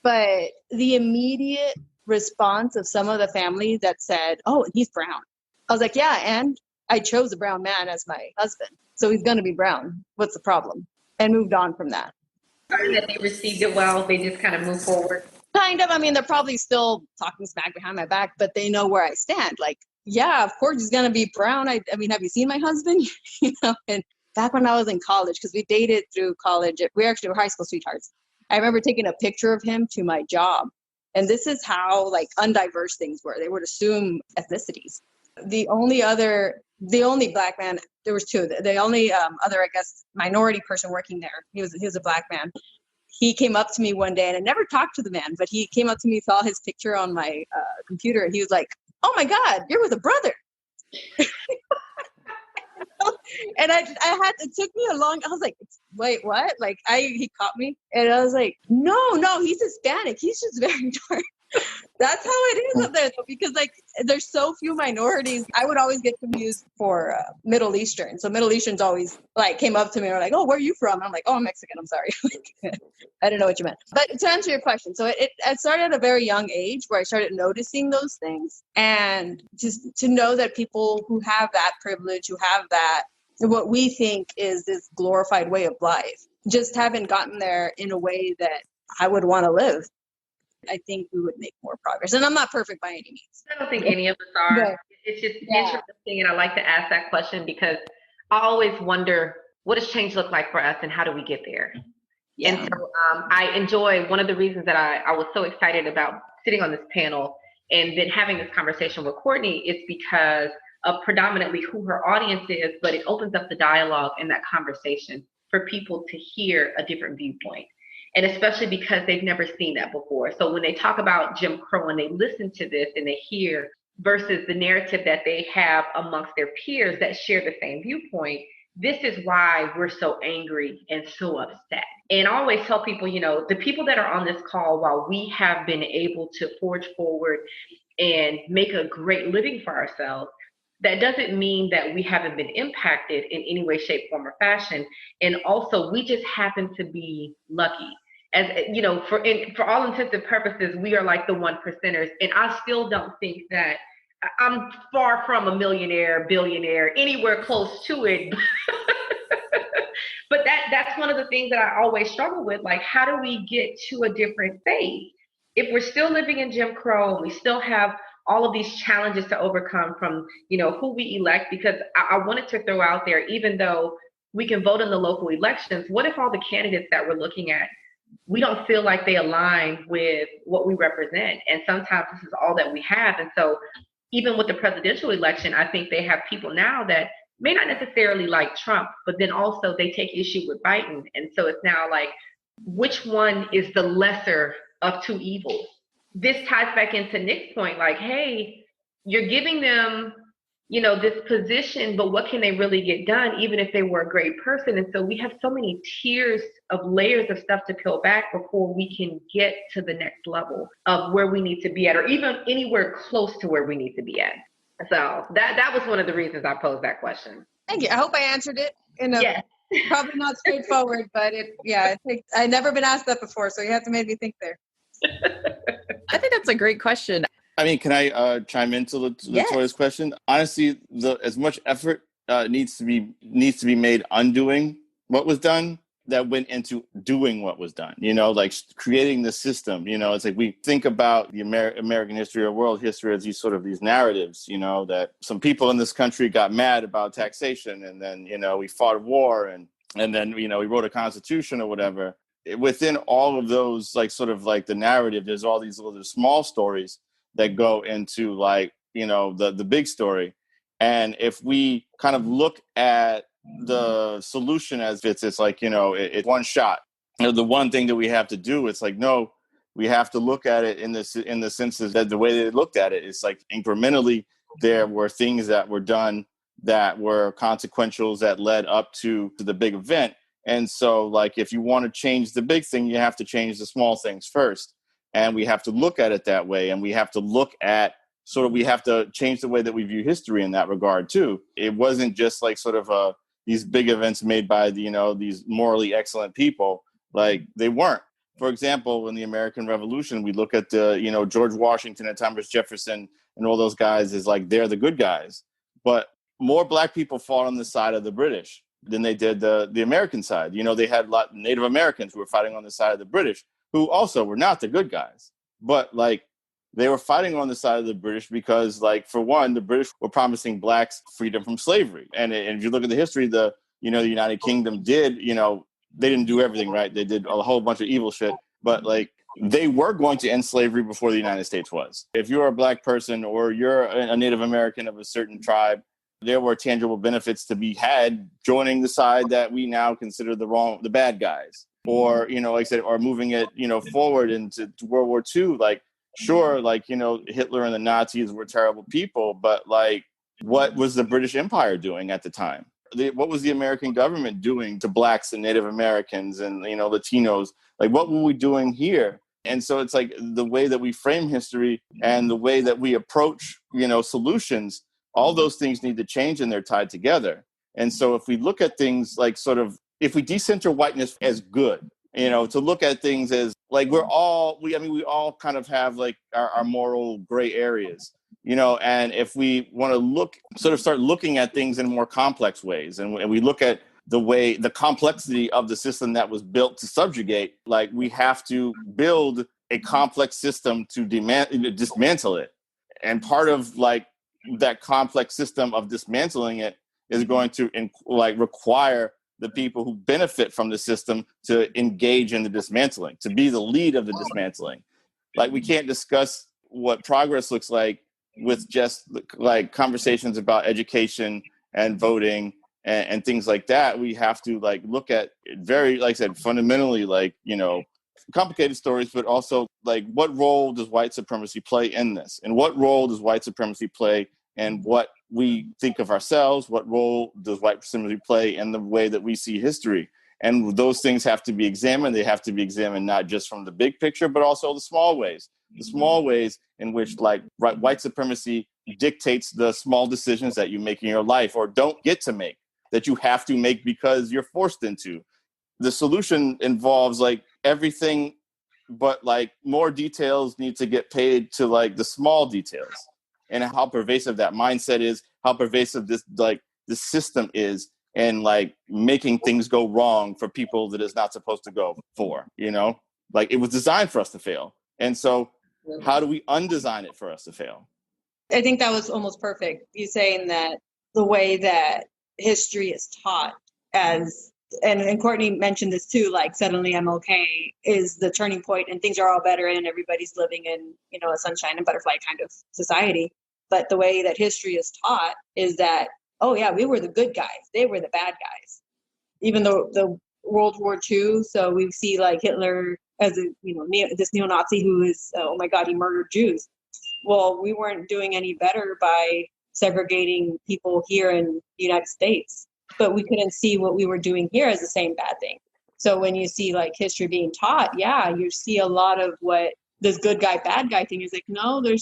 But the immediate response of some of the family that said, oh, and he's brown. I was like, yeah, and I chose a brown man as my husband. So he's going to be brown. What's the problem? And moved on from that. That they received it well, they just kind of moved forward. Kind of. They're probably still talking smack behind my back, but they know where I stand. Like, yeah, of course he's going to be brown. I mean, have you seen my husband? And back when I was in college, because we dated through college, we actually were high school sweethearts. I remember taking a picture of him to my job. And this is how like undiverse things were. They would assume ethnicities. The only black man, there was two, the only other, I guess, minority person working there, he was a black man. he came up to me one day, and I never talked to the man, but he came up to me, saw his picture on my computer, and he was like, "Oh my God, you're with a brother." And it took me I was like, wait, what? Like he caught me, and I was like, no, he's Hispanic. He's just very dark. That's how it is up there, though, because like there's so few minorities. I would always get confused for Middle Eastern. So Middle Easterns always like came up to me and were like, "Oh, where are you from?" And I'm like, "Oh, I'm Mexican. I'm sorry." I didn't know what you meant. But to answer your question, so it started at a very young age where I started noticing those things, and just to know that people who have that privilege, who have that, what we think is this glorified way of life, just haven't gotten there in a way that I would want to live. I think we would make more progress. And I'm not perfect by any means. I don't think any of us are. But, it's just interesting, and I like to ask that question because I always wonder, what does change look like for us, and how do we get there? Yeah. And so I enjoy, one of the reasons that I was so excited about sitting on this panel and then having this conversation with Courtney is because of predominantly who her audience is, but it opens up the dialogue and that conversation for people to hear a different viewpoint. And especially because they've never seen that before. So when they talk about Jim Crow and they listen to this and they hear versus the narrative that they have amongst their peers that share the same viewpoint, this is why we're so angry and so upset. And I always tell people, the people that are on this call, while we have been able to forge forward and make a great living for ourselves, that doesn't mean that we haven't been impacted in any way, shape, form, or fashion. And also, we just happen to be lucky. As for all intents and purposes, we are like the 1%ers. And I still don't think that I'm far from a millionaire, billionaire, anywhere close to it. But that's one of the things that I always struggle with. Like, how do we get to a different phase? If we're still living in Jim Crow, we still have all of these challenges to overcome from, who we elect, because I wanted to throw out there, even though we can vote in the local elections, what if all the candidates that we're looking at, we don't feel like they align with what we represent? And sometimes this is all that we have. And so even with the presidential election, I think they have people now that may not necessarily like Trump, but then also they take issue with Biden. And so it's now like, which one is the lesser of two evils? This ties back into Nick's point, like, hey, you're giving them, this position, but what can they really get done, even if they were a great person? And so we have so many tiers of layers of stuff to peel back before we can get to the next level of where we need to be at, or even anywhere close to where we need to be at. So that was one of the reasons I posed that question. Thank you. I hope I answered it in a probably not straightforward, but I've never been asked that before, so you have to make me think there. I think that's a great question. I mean, can I chime into LaToya's question? Honestly, as much effort needs to be made undoing what was done that went into doing what was done. Like creating the system. It's like we think about the American history or world history as these narratives. That some people in this country got mad about taxation, and then we fought a war, and then we wrote a constitution or whatever. Within all of those, the narrative, there's all these little small stories that go into the big story. And if we kind of look at the solution as it's like, it's one shot. The one thing that we have to do, it's like, no, we have to look at it in the sense that the way they looked at it is like incrementally, there were things that were done that were consequential that led up to the big event. And so, if you want to change the big thing, you have to change the small things first. And we have to look at it that way. And we have to look at we have to change the way that we view history in that regard, too. It wasn't just these big events made by, these morally excellent people. They weren't. For example, in the American Revolution, we look at George Washington and Thomas Jefferson and all those guys is they're the good guys. But more Black people fought on the side of the British than they did the American side. They had a lot of Native Americans who were fighting on the side of the British, who also were not the good guys. But they were fighting on the side of the British because, for one, the British were promising Blacks freedom from slavery. And if you look at the history, the United Kingdom did, they didn't do everything right. They did a whole bunch of evil shit. But they were going to end slavery before the United States was. If you're a Black person or you're a Native American of a certain tribe, there were tangible benefits to be had joining the side that we now consider the bad guys. or, like I said, or moving it, forward into World War II. Like, sure, like, Hitler and the Nazis were terrible people, but like, what was the British Empire doing at the time? What was the American government doing to Blacks and Native Americans and, Latinos? Like, what were we doing here? And so it's like the way that we frame history and the way that we approach, solutions, all those things need to change, and they're tied together. And so if we look at things like if we decenter whiteness as good, to look at things as like we all kind of have like our moral gray areas, and if we want to start looking at things in more complex ways, and we look at the complexity of the system that was built to subjugate, like we have to build a complex system to dismantle it. And part of like that complex system of dismantling it is going to require the people who benefit from the system to engage in the dismantling, to be the lead of the dismantling. Like, we can't discuss what progress looks like with just like conversations about education and voting and things like that. We have to like look at it very, like I said, fundamentally, like, complicated stories, but also like, what role does white supremacy play in this? And what role does white supremacy play in what we think of ourselves? What role does white supremacy play in the way that we see history? And those things have to be examined. They have to be examined not just from the big picture, but also the small ways in which like white supremacy dictates the small decisions that you make in your life or don't get to make, that you have to make because you're forced into. The solution involves like everything, but like more details need to get paid to like the small details, and how pervasive that mindset is, how pervasive this system is, and like making things go wrong for people that it's not supposed to go for, like it was designed for us to fail. And so how do we undesign it for us to fail? I think that was almost perfect. You saying that the way that history is taught and Courtney mentioned this too, like suddenly MLK is the turning point and things are all better and everybody's living in, a sunshine and butterfly kind of society. But the way that history is taught is that, oh yeah, we were the good guys. They were the bad guys. Even though the World War II, so we see like Hitler as this neo-Nazi who is, oh my God, he murdered Jews. Well, we weren't doing any better by segregating people here in the United States, but we couldn't see what we were doing here as the same bad thing. So when you see like history being taught, yeah, you see a lot of what this good guy, bad guy thing is like, no, they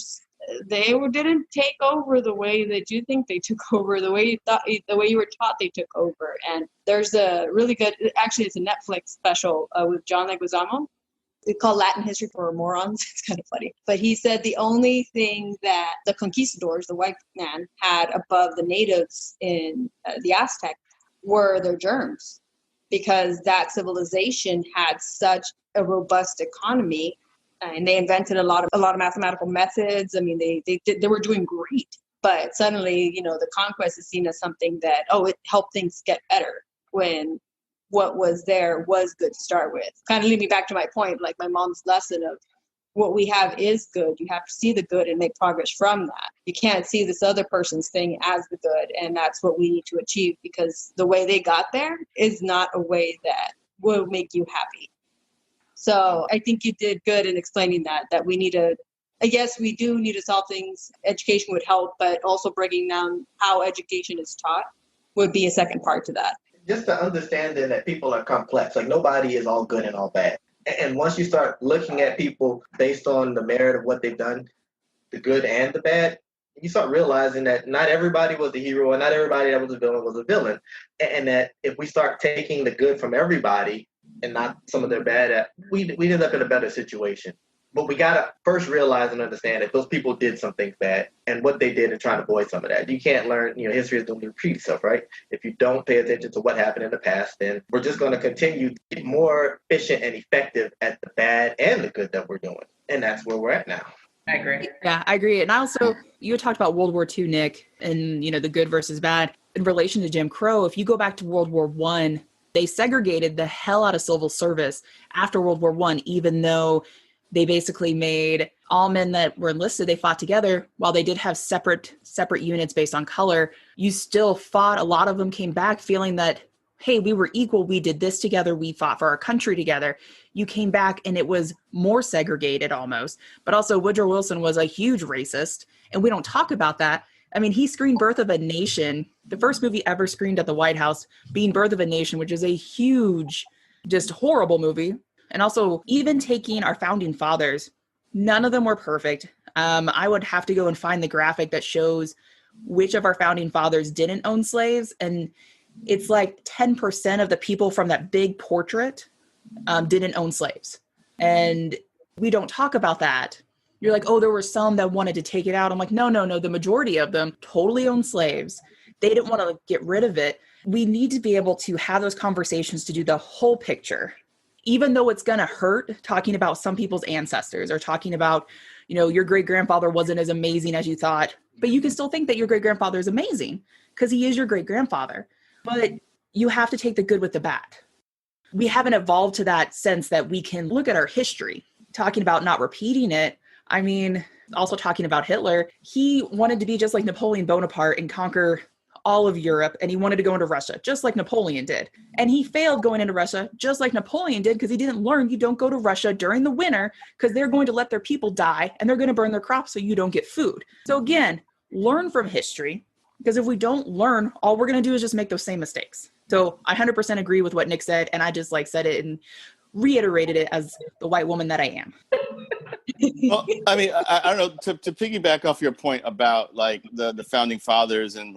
didn't take over the way that you think they took over, the way you were taught they took over. And there's a really good, actually it's a Netflix special with John Leguizamo. It's called Latin History for Morons. It's kind of funny. But he said the only thing that the conquistadors, the white man, had above the natives in the Aztec were their germs, because that civilization had such a robust economy, and they invented a lot of mathematical methods. I mean, they were doing great. But suddenly, the conquest is seen as something that, it helped things get better, when what was there was good to start with. Kind of lead me back to my point, like my mom's lesson of what we have is good. You have to see the good and make progress from that. You can't see this other person's thing as the good, and that's what we need to achieve, because the way they got there is not a way that will make you happy. So I think you did good in explaining that we need to, I guess we do need to solve things. Education would help, but also breaking down how education is taught would be a second part to that. Just to understanding that people are complex. Like, nobody is all good and all bad. And once you start looking at people based on the merit of what they've done, the good and the bad, you start realizing that not everybody was the hero and not everybody that was a villain. And that if we start taking the good from everybody and not some of their bad, we end up in a better situation. But we got to first realize and understand that those people did some things bad, and what they did and try to avoid some of that. You can't learn, history is going to repeat itself, right? If you don't pay attention to what happened in the past, then we're just going to continue to get more efficient and effective at the bad and the good that we're doing. And that's where we're at now. I agree. Yeah, I agree. And also, you had talked about World War II, Nick, and, the good versus bad. In relation to Jim Crow, if you go back to World War I, they segregated the hell out of civil service after World War I, even though they basically made all men that were enlisted, they fought together. While they did have separate units based on color, you still fought. A lot of them came back feeling that hey, we were equal, we did this together, we fought for our country together. You came back and it was more segregated almost. But also Woodrow Wilson was a huge racist, and we don't talk about that. I mean, he screened Birth of a Nation, the first movie ever screened at the White House, being Birth of a Nation, which is a huge, just horrible movie. And also, even taking our founding fathers, none of them were perfect. I would have to go and find the graphic that shows which of our founding fathers didn't own slaves. And it's like 10% of the people from that big portrait didn't own slaves. And we don't talk about that. You're like, oh, there were some that wanted to take it out. I'm like, no. The majority of them totally owned slaves. They didn't want to get rid of it. We need to be able to have those conversations to do the whole picture, even though it's going to hurt talking about some people's ancestors or talking about, your great-grandfather wasn't as amazing as you thought, but you can still think that your great-grandfather is amazing because he is your great-grandfather. But you have to take the good with the bad. We haven't evolved to that sense that we can look at our history, talking about not repeating it. I mean, also talking about Hitler, he wanted to be just like Napoleon Bonaparte and conquer all of Europe, and he wanted to go into Russia, just like Napoleon did. And he failed going into Russia, just like Napoleon did, because he didn't learn you don't go to Russia during the winter, because they're going to let their people die, and they're going to burn their crops so you don't get food. So again, learn from history, because if we don't learn, all we're going to do is just make those same mistakes. So I 100% agree with what Nick said, and I just said it and reiterated it as the white woman that I am. Well, I mean, I don't know, to piggyback off your point about the founding fathers and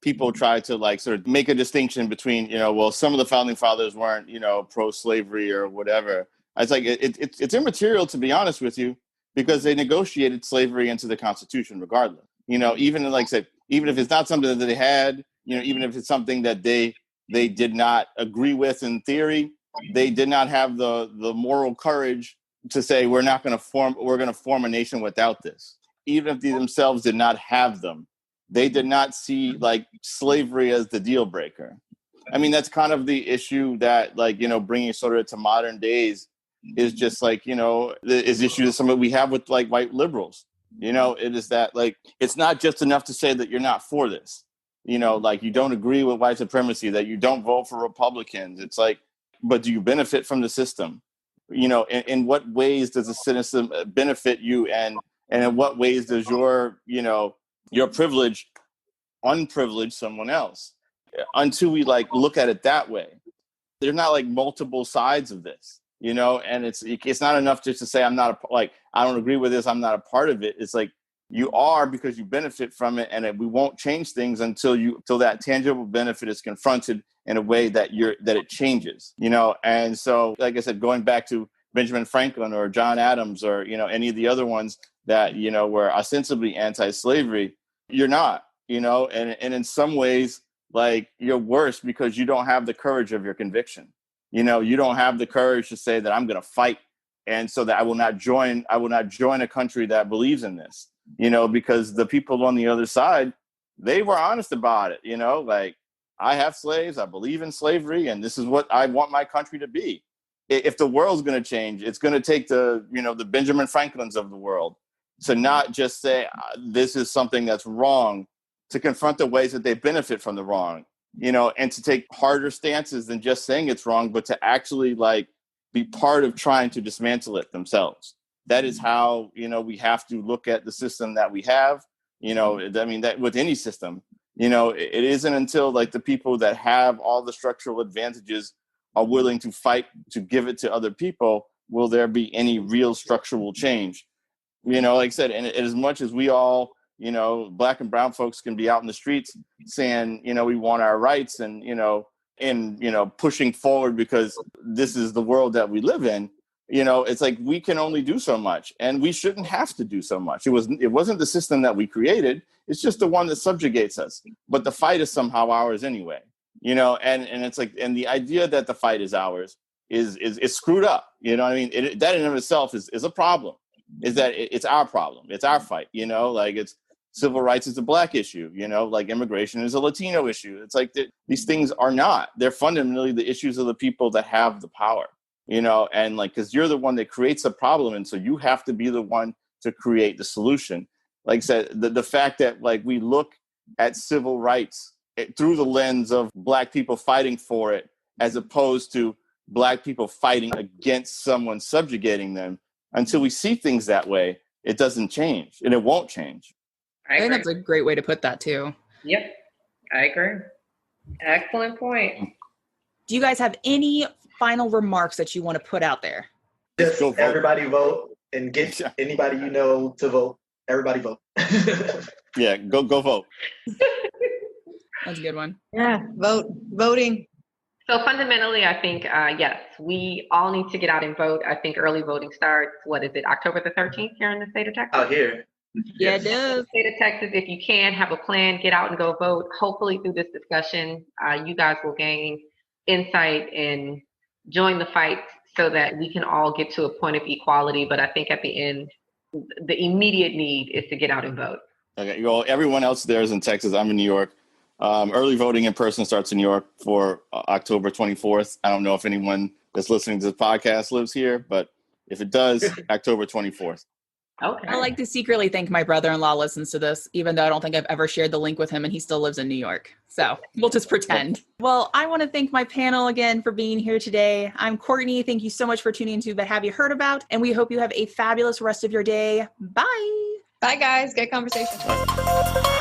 people try to sort of make a distinction between, well, some of the founding fathers weren't, pro-slavery or whatever. It's like, it's immaterial, to be honest with you, because they negotiated slavery into the Constitution regardless. Even like I said, even if it's not something that they had, even if it's something that they did not agree with in theory, they did not have the moral courage to say we're going to form a nation without this. Even if they themselves did not have them, they did not see slavery as the deal breaker. I mean, that's kind of the issue that bringing sort of to modern days is just is issue that some of we have with white liberals. It is that it's not just enough to say that you're not for this. You don't agree with white supremacy, that you don't vote for Republicans. It's but do you benefit from the system? In what ways does the system benefit you, and in what ways does your privilege unprivilege someone else? Until we look at it that way, there's not multiple sides of this, and it's not enough just to say I'm not I don't agree with this, I'm not a part of it. It's you are, because you benefit from it, and we won't change things until that tangible benefit is confronted in a way that it changes, And so, like I said, going back to Benjamin Franklin or John Adams or, any of the other ones that, were ostensibly anti-slavery, you're not, and in some ways, you're worse because you don't have the courage of your conviction. You don't have the courage to say that I'm going to fight, and so that I will not join a country that believes in this. Because the people on the other side, they were honest about it, I have slaves, I believe in slavery, and this is what I want my country to be. If the world's going to change, it's going to take the Benjamin Franklins of the world to not just say this is something that's wrong, to confront the ways that they benefit from the wrong, and to take harder stances than just saying it's wrong, but to actually be part of trying to dismantle it themselves. That is how, we have to look at the system that we have. I mean, that with any system, it isn't until the people that have all the structural advantages are willing to fight to give it to other people, will there be any real structural change? Like I said, and as much as we all, Black and brown folks can be out in the streets saying, we want our rights and pushing forward because this is the world that we live in. It's we can only do so much, and we shouldn't have to do so much. It wasn't the system that we created. It's just the one that subjugates us. But the fight is somehow ours anyway. And it's and the idea that the fight is ours is screwed up. That in and of itself is a problem. Is that it's our problem. It's our fight. It's civil rights is a Black issue. Immigration is a Latino issue. It's these things are not. They're fundamentally the issues of the people that have the power. And because you're the one that creates the problem. And so you have to be the one to create the solution. Like I said, the fact that we look at civil rights through the lens of Black people fighting for it, as opposed to Black people fighting against someone subjugating them. Until we see things that way, it doesn't change, and it won't change. I think that's a great way to put that too. Yep, I agree. Excellent point. Do you guys have any final remarks that you want to put out there? Just everybody vote and get anybody you know to vote. Everybody vote. Yeah, go vote. That's a good one. Yeah, voting. So fundamentally, I think, yes, we all need to get out and vote. I think early voting starts, October the 13th here in the state of Texas? Out here. Yeah, it does. State of Texas, if you can, have a plan, get out and go vote. Hopefully through this discussion, you guys will gain insight and join the fight so that we can all get to a point of equality. But I think at the end, the immediate need is to get out and vote. Okay, well, everyone else there is in Texas. I'm in New York. Early voting in person starts in New York for October 24th. I don't know if anyone that's listening to the podcast lives here, but if it does, October 24th. Okay. I like to secretly think my brother-in-law listens to this, even though I don't think I've ever shared the link with him and he still lives in New York. So we'll just pretend. Well, I want to thank my panel again for being here today. I'm Courtney. Thank you so much for tuning into the Have You Heard About? And we hope you have a fabulous rest of your day. Bye. Bye, guys. Good conversation. Bye.